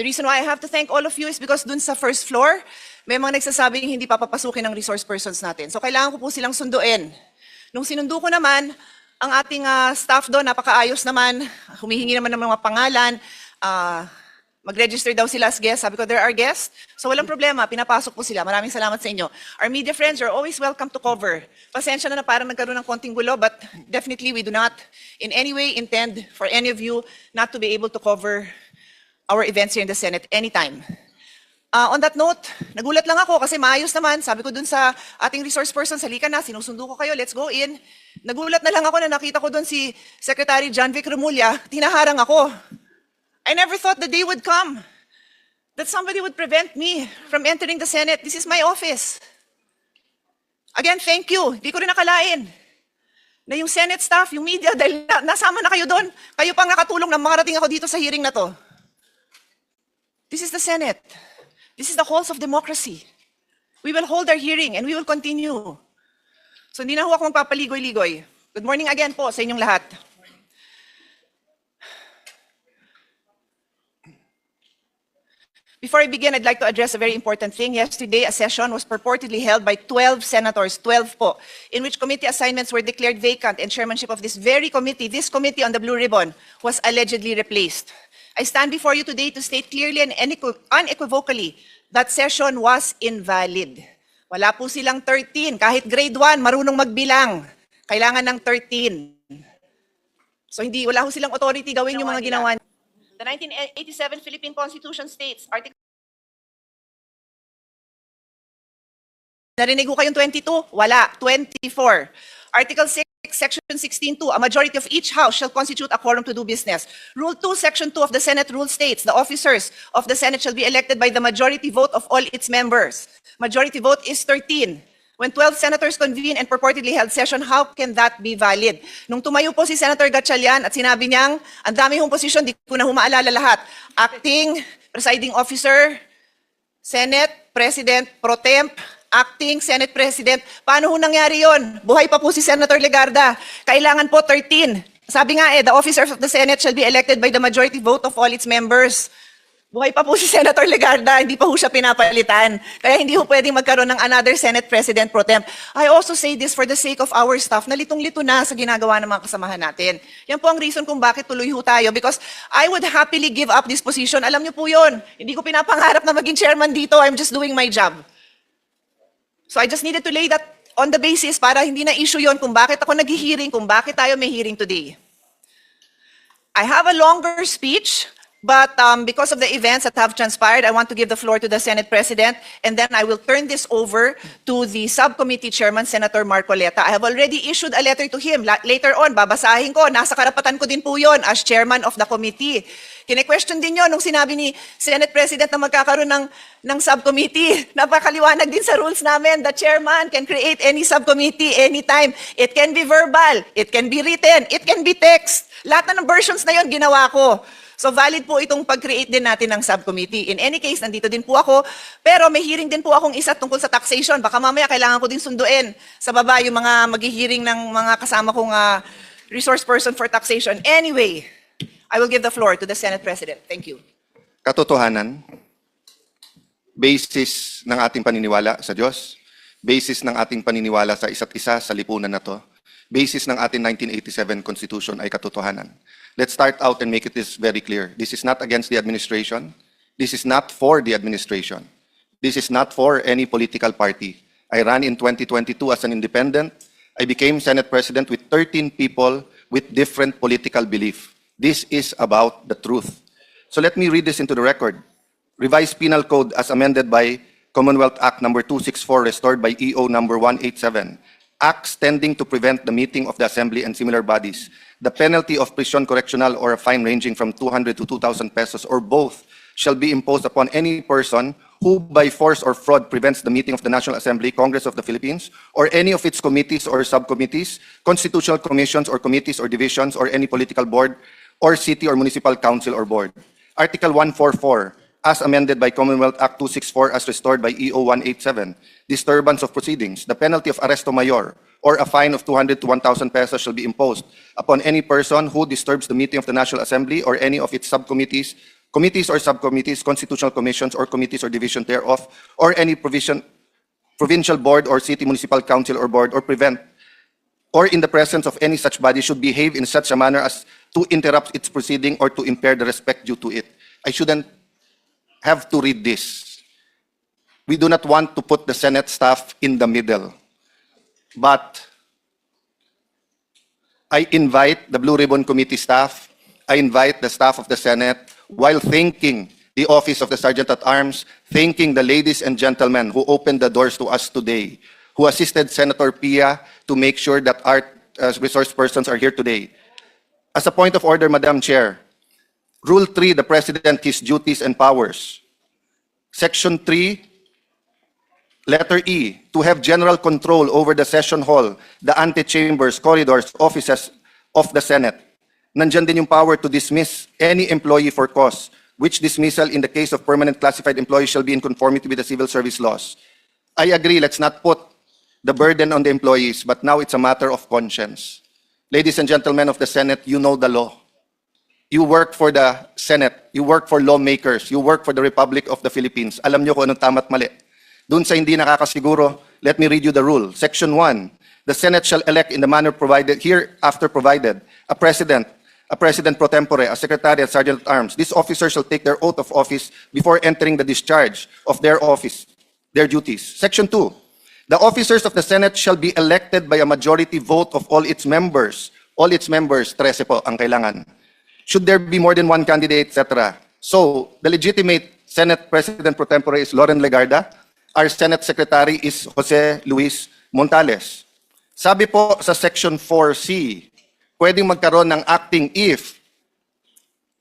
The reason why I have to thank all of you is because dun sa first floor, may mga nagsasabing hindi papapasukin ng resource persons natin. So kailangan ko po silang sunduin. Nung sinundo ko naman, ang ating staff doon, napakaayos naman, humihingi naman ng mga pangalan, mag-register daw sila as guests. Sabi ko, there are guests. So walang problema, pinapasok po sila. Maraming salamat sa inyo. Our media friends are always welcome to cover. Pasensya na parang nagkaroon ng konting gulo, but definitely we do not in any way intend for any of you not to be able to cover our events here in the Senate anytime. On that note, nagulat lang ako kasi maayos naman. Sabi ko dun sa ating resource person, halika na, sinusundo ko kayo, let's go in. Nagulat na lang ako na nakita ko dun si Secretary John Vic Remulla, tinaharang ako. I never thought the day would come that somebody would prevent me from entering the Senate. This is my office. Again, thank you. Hindi ko rin nakalain na yung Senate staff, yung media, dahil nasama na kayo doon, kayo pang nakatulong na makarating ako dito sa hearing na to. This is the Senate. This is the halls of democracy. We will hold our hearing and we will continue. So hindi na ho ako magpapaligoy-ligoy. Good morning again po sa inyong lahat. Before I begin, I'd like to address a very important thing. Yesterday, a session was purportedly held by 12 senators, 12 po, in which committee assignments were declared vacant and chairmanship of this very committee, this committee on the Blue Ribbon, was allegedly replaced. I stand before you today to state clearly and unequivocally that session was invalid. Wala po silang 13. Kahit grade 1, marunong magbilang. Kailangan ng 13. So wala ho silang authority gawin yung mga ginawa. The 1987 Philippine Constitution states, Narinig ko kayong 22? Wala. 24. Article 6, Section 16.2, a majority of each house shall constitute a quorum to do business. Rule 2, Section 2 of the Senate rule states, the officers of the Senate shall be elected by the majority vote of all its members. Majority vote is 13. When 12 senators convene and purportedly held session, how can that be valid? Nung tumayo po si Senator Gatchalian at sinabi niyang, ang dami hong posisyon, di ko na humaalala lahat. Acting, presiding officer, Senate, President, Pro Temp, Acting Senate President. Paano ho nangyari yon? Buhay pa po si Senator Legarda. Kailangan po 13. Sabi nga the officers of the Senate shall be elected by the majority vote of all its members. Buhay pa po si Senator Legarda, hindi pa ho siya pinapalitan. Kaya hindi ho pwedeng magkaroon ng another Senate President Pro Temp. I also say this for the sake of our staff na litong-lito na sa ginagawa ng mga kasamahan natin. Yan po ang reason kung bakit tuloy ho tayo, because I would happily give up this position. Alam niyo po yun, hindi ko pinapangarap na maging chairman dito. I'm just doing my job. So I just needed to lay that on the basis para hindi na issue yon kung bakit ako nag-hearing, kung bakit tayo may hearing today. I have a longer speech, but because of the events that have transpired, I want to give the floor to the Senate President, and then I will turn this over to the subcommittee chairman, Senator Marcoleta. I have already issued a letter to him. Later on, babasahin ko. Nasa karapatan ko din po yon as chairman of the committee. Kine-question din yon nung sinabi ni Senate President na magkakaroon ng subcommittee. Napakaliwanag din sa rules namin. The chairman can create any subcommittee anytime. It can be verbal, it can be written, it can be text. Lahat na ng versions na yon ginawa ko. So valid po itong pag-create din natin ng subcommittee. In any case, nandito din po ako. Pero may hearing din po akong isa tungkol sa taxation. Baka mamaya kailangan ko din sunduin sa baba yung mga mag-hearing ng mga kasama kong resource person for taxation. Anyway, I will give the floor to the Senate President. Thank you. Katotohanan, basis ng ating paniniwala sa Diyos, basis ng ating paniniwala sa isa't isa sa lipunan na to, basis ng ating 1987 Constitution ay katotohanan. Let's start out and make it this very clear. This is not against the administration. This is not for the administration. This is not for any political party. I ran in 2022 as an independent. I became Senate President with 13 people with different political belief. This is about the truth. So let me read this into the record. Revised Penal Code as amended by Commonwealth Act number 264, restored by EO number 187. Acts tending to prevent the meeting of the Assembly and similar bodies. The penalty of prison correctional or a fine ranging from 200 to 2,000 pesos or both shall be imposed upon any person who by force or fraud prevents the meeting of the National Assembly, Congress of the Philippines, or any of its committees or subcommittees, constitutional commissions or committees or divisions, or any political board, or city or municipal council or board. Article 144, as amended by Commonwealth Act 264 as restored by EO 187, disturbance of proceedings. The penalty of arresto mayor or a fine of 200 to 1,000 pesos shall be imposed upon any person who disturbs the meeting of the National Assembly or any of its subcommittees, committees or subcommittees, constitutional commissions or committees or division thereof, or any provincial board or city municipal council or board, or prevent or in the presence of any such body should behave in such a manner as to interrupt its proceeding or to impair the respect due to it. I shouldn't have to read this. We do not want to put the Senate staff in the middle. But I invite the Blue Ribbon Committee staff, I invite the staff of the Senate, while thanking the Office of the Sergeant at Arms, thanking the ladies and gentlemen who opened the doors to us today, who assisted Senator Pia to make sure that our resource persons are here today. As a point of order, Madam Chair, Rule 3, the President, his duties and powers. Section 3, letter E, to have general control over the session hall, the antechambers, corridors, offices of the Senate. Nandyan din yung power to dismiss any employee for cause, which dismissal in the case of permanent classified employees shall be in conformity with the civil service laws. I agree, let's not put the burden on the employees, but now it's a matter of conscience. Ladies and gentlemen of the Senate, you know the law. You work for the Senate, you work for lawmakers, you work for the Republic of the Philippines. Alam nyo kung anong tama at mali. Doon sa hindi nakakasiguro, let me read you the rule. Section 1, the Senate shall elect in the manner provided, hereafter provided, a president pro tempore, a secretary, a sergeant at arms. These officers shall take their oath of office before entering the discharge of their office, their duties. Section 2, the officers of the Senate shall be elected by a majority vote of all its members. All its members, 13 po ang kailangan. Should there be more than one candidate, etc. So, the legitimate Senate President pro tempore is Loren Legarda. Our Senate Secretary is Jose Luis Montales. Sabi po sa Section 4C, pwedeng magkaroon ng acting if,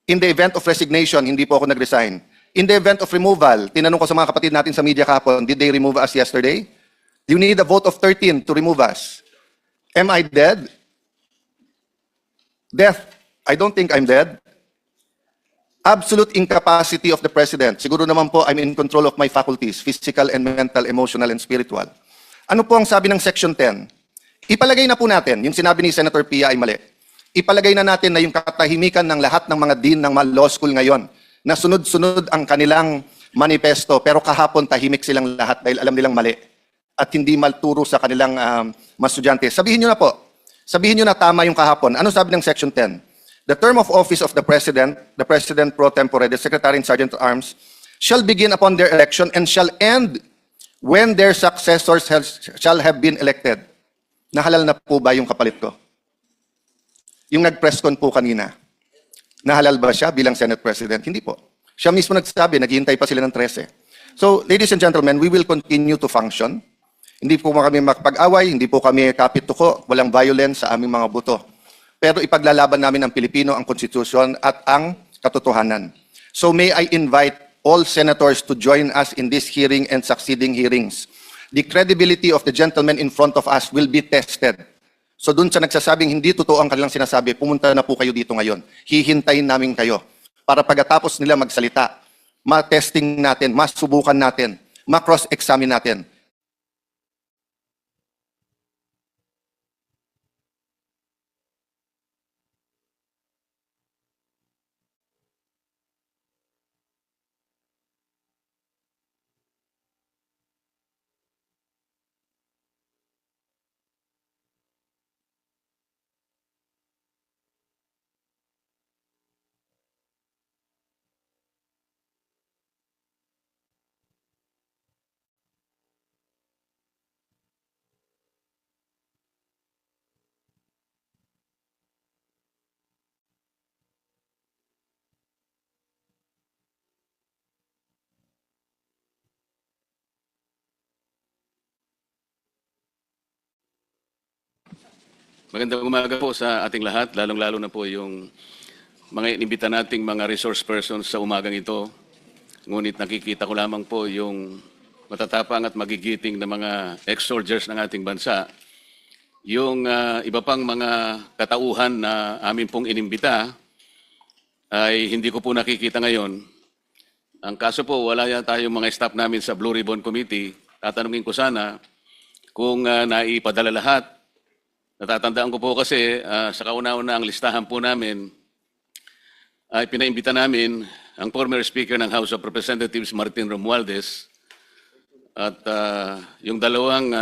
in the event of resignation, hindi po ako nag-resign. In the event of removal, tinanong ko sa mga kapatid natin sa media kahapon, did they remove us yesterday? You need a vote of 13 to remove us. Am I dead? Death. I don't think I'm dead. Absolute incapacity of the President. Siguro naman po, I'm in control of my faculties, physical and mental, emotional and spiritual. Ano po ang sabi ng Section 10? Ipalagay na po natin, yung sinabi ni Senator Pia ay mali. Ipalagay na natin na yung katahimikan ng lahat ng mga dean ng mga law school ngayon, na sunod-sunod ang kanilang manifesto, pero kahapon tahimik silang lahat dahil alam nilang mali at hindi malturo sa kanilang mga estudyante. Sabihin nyo na po, sabihin nyo na tama yung kahapon. Ano sabi ng Section 10? The term of office of the President pro tempore, the Secretary and Sergeant at Arms, shall begin upon their election and shall end when their successors shall have been elected. Nahalal na po ba yung kapalit ko? Yung nag-press con po kanina, nahalal ba siya bilang Senate President? Hindi po. Siya mismo nagsabi, naghihintay pa sila ng 13. So, ladies and gentlemen, we will continue to function. Hindi po kami makapag-away, hindi po kami kapit-tuko, walang violence sa aming mga buto. Pero ipaglalaban namin ang Pilipino, ang konstitusyon at ang katotohanan. So may I invite all senators to join us in this hearing and succeeding hearings. The credibility of the gentlemen in front of us will be tested. So dun sa nagsasabing hindi totoo ang kanilang sinasabi, pumunta na po kayo dito ngayon. Hihintayin namin kayo para pagkatapos nila magsalita, ma-testing natin, masubukan natin, ma-cross-examine natin. Magandang umaga po sa ating lahat, lalong-lalo na po yung mga inimbita nating mga resource persons sa umagang ito. Ngunit nakikita ko lamang po yung matatapang at magigiting na mga ex-soldiers ng ating bansa. Yung iba pang mga katauhan na amin pong inimbita ay hindi ko po nakikita ngayon. Ang kaso po, wala yan tayong mga staff namin sa Blue Ribbon Committee. Tatanungin ko sana kung naipadala lahat. Natatandaan ko po kasi sa kauna-una ang listahan po namin ay pinaimbita namin ang former Speaker ng House of Representatives, Martin Romualdez, at yung dalawang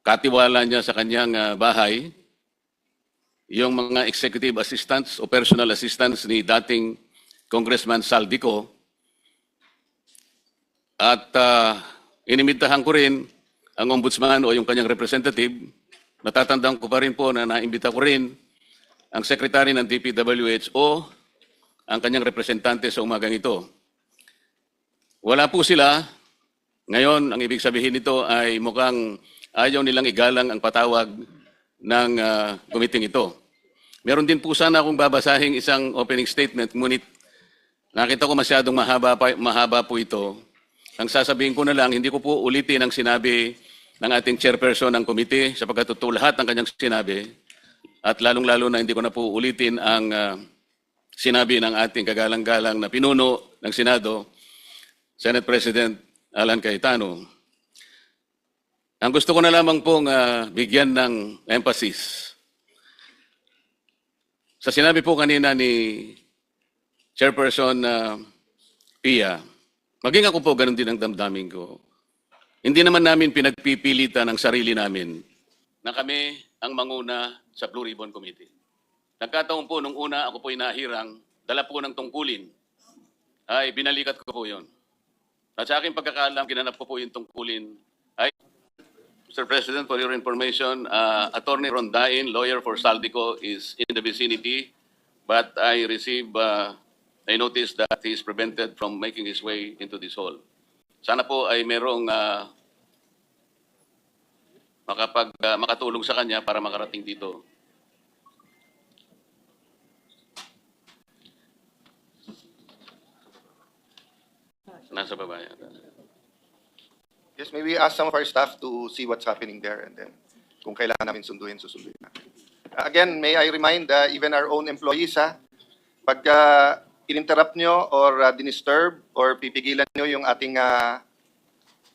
katiwala niya sa kanyang bahay, yung mga executive assistants o personal assistants ni dating Congressman Saldico, at inimbitahan ko rin ang ombudsman o yung kanyang representative. Natatandaan ko pa rin po na naimbita ko rin ang secretary ng DPWH o ang kanyang representante sa umagang ito. Wala po sila. Ngayon, ang ibig sabihin nito ay mukhang ayaw nilang igalang ang patawag ng committee ito. Meron din po sana akong babasahing isang opening statement, ngunit nakita ko masyadong mahaba po ito. Ang sasabihin ko na lang, hindi ko po ulitin ang sinabi ng ating chairperson ng committee sapagkat totoo lahat ng kanyang sinabi. At lalong-lalo na hindi ko na po ulitin ang sinabi ng ating kagalang-galang na pinuno ng Senado, Senate President Alan Cayetano. Ang gusto ko na lamang pong bigyan ng emphasis. Sa sinabi po kanina ni Chairperson Pia, maging ako po ganun din ang damdamin ko. Hindi naman namin pinagpipilitan ang sarili namin na kami ang manguna sa Blue Ribbon Committee. Nagkataon po nung una ako po inahirang, dala po ng tungkulin, ay binalikat ko po yon. At sa aking pagkakaalam, ginanap ko po yung tungkulin ay, Mr. President, for your information, Attorney Rondain, lawyer for Saldico, is in the vicinity, but I received I noticed that he is prevented from making his way into this hall. Sana po ay merong makatulong sa kanya para makarating dito. Nasa baba yata. Yes, maybe ask some of our staff to see what's happening there and then kung kailangan namin susunduin natin. Again, may I remind even our own employees, pag in-interrupt nyo or dinisturb or pipigilan nyo yung ating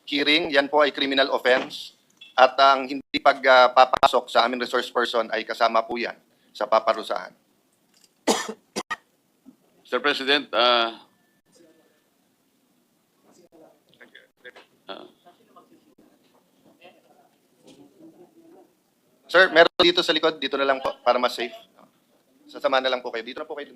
hearing, yan po ay criminal offense. At ang hindi pagpapasok sa aming resource person ay kasama po yan sa paparusahan. Mr. President, Sir, meron dito sa likod, dito na lang po para mas safe. Sasama na lang po kayo. Dito na po kayo.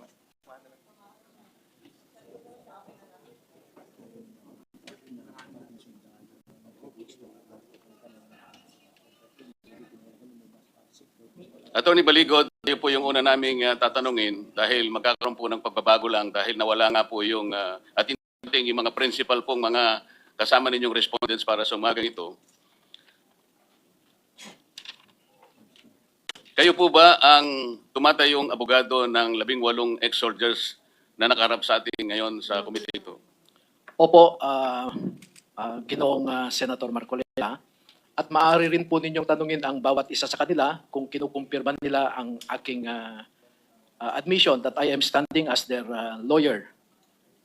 Attorney Baligod, yun po yung una naming tatanungin dahil magkakaroon po ng pagbabago lang dahil nawala nga po yung ating yung mga principal pong mga kasama ninyong respondents para sa umagang ito. Kayo po ba ang tumatayong abogado ng 18 ex-soldiers na nakaharap sa atin ngayon sa komite ito? Opo, Ginoong Senator Marcoleta. At maaari rin po ninyong tanungin ang bawat isa sa kanila kung kinukumpirma nila ang aking admission that I am standing as their lawyer.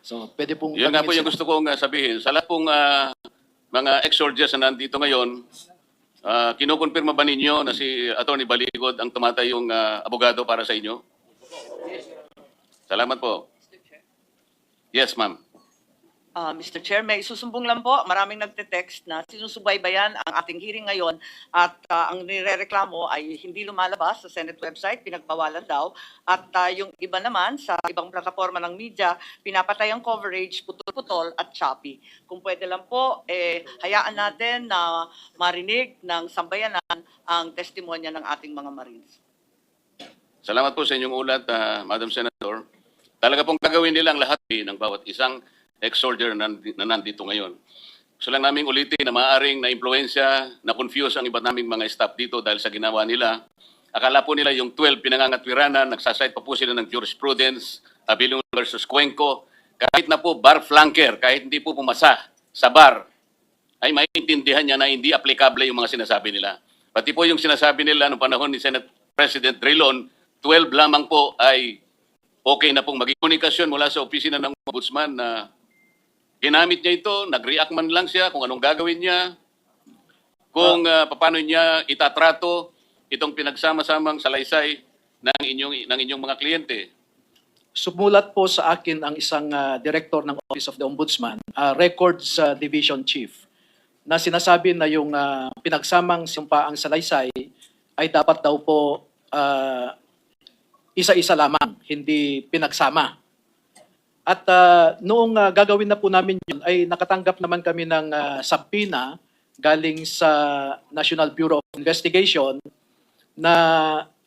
So, pwede pong... Yun nga po yung gusto kong sabihin. Sa lahat pong mga ex-soldiers na nandito ngayon, kinukumpirma ba ninyo na si Attorney Baligod ang tumatayong abogado para sa inyo? Salamat po. Yes, ma'am. Mr. Chair, may susumbong lang po. Maraming nagte-text na sinusubaybayan ang ating hearing ngayon at ang nirereklamo ay hindi lumalabas sa Senate website, pinagbawalan daw. At yung iba naman sa ibang plataforma ng media, pinapatay ang coverage, putol-putol at choppy. Kung pwede lang po, hayaan natin na marinig ng sambayanan ang testimonya ng ating mga Marines. Salamat po sa inyong ulat, Madam Senator. Talaga pong gagawin nilang lahat ng bawat isang ex-soldier na nandito ngayon. Gusto lang namin ulitin na maaaring na-impluensya, na-confuse ang iba naming mga staff dito dahil sa ginawa nila. Akala po nila yung 12 pinangangatwiranan, nagsasite pa po sila ng jurisprudence, Abiling versus Cuenco. Kahit na po bar flanker, kahit hindi po pumasa sa bar, ay maintindihan niya na hindi applicable yung mga sinasabi nila. Pati po yung sinasabi nila noong panahon ni Senate President Drilon, 12 lamang po ay okay na pong maging komunikasyon mula sa opisina ng ombudsman na ginamit niya ito, nag-react man lang siya kung anong gagawin niya, kung paano niya itatrato itong pinagsama-samang salaysay ng inyong mga kliyente. sumulat po sa akin ang isang director ng Office of the Ombudsman, Records Division Chief, na sinasabi na yung pinagsamang simpaang salaysay ay dapat daw po isa-isa lamang, hindi pinagsama. At noong gagawin na po namin yun, ay nakatanggap naman kami ng subpoena galing sa National Bureau of Investigation na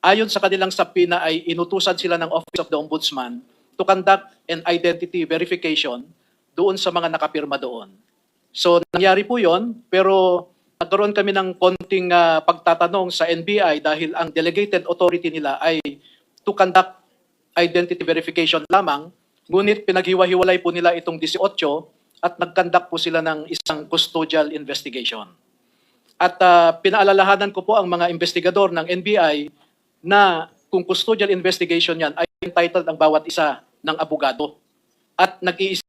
ayon sa kanilang subpoena ay inutusan sila ng Office of the Ombudsman to conduct an identity verification doon sa mga nakapirma doon. So nangyari po yon, pero nagkaroon kami ng konting pagtatanong sa NBI dahil ang delegated authority nila ay to conduct identity verification lamang, ngunit pinaghiwa-hiwalay po nila itong 18 at nag-conduct po sila ng isang custodial investigation. At pinaalalahanan ko po ang mga investigador ng NBI na kung custodial investigation yan ay entitled ang bawat isa ng abogado. At nag-iisa